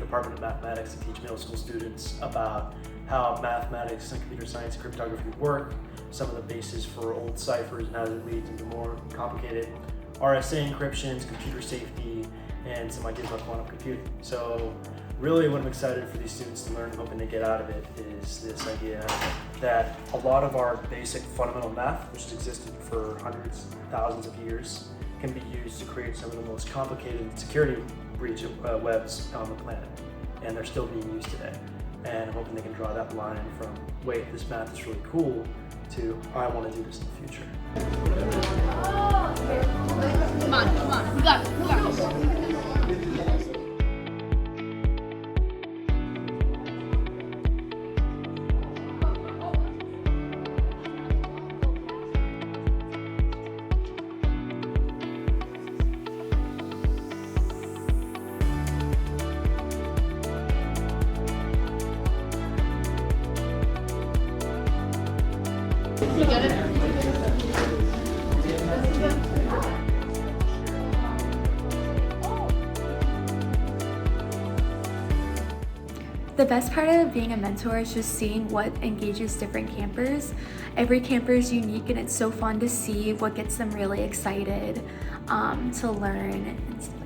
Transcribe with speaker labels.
Speaker 1: Department of Mathematics to teach middle school students about how mathematics and computer science and cryptography work, some of the bases for old ciphers and how it leads into more complicated RSA encryptions, computer safety, and some ideas about quantum computing. So really what I'm excited for these students to learn and hoping they get out of it is this idea that a lot of our basic fundamental math, which has existed for hundreds, thousands of years, can be used to create some of the most complicated security breach webs on the planet. And they're still being used today. And I'm hoping they can draw that line from, wait, this math is really cool, to, I want to do this in the future.
Speaker 2: Come on, we got it. You get it?
Speaker 3: The best part of being a mentor is just seeing what engages different campers. Every camper is unique and it's so fun to see what gets them really excited to learn and stuff like that.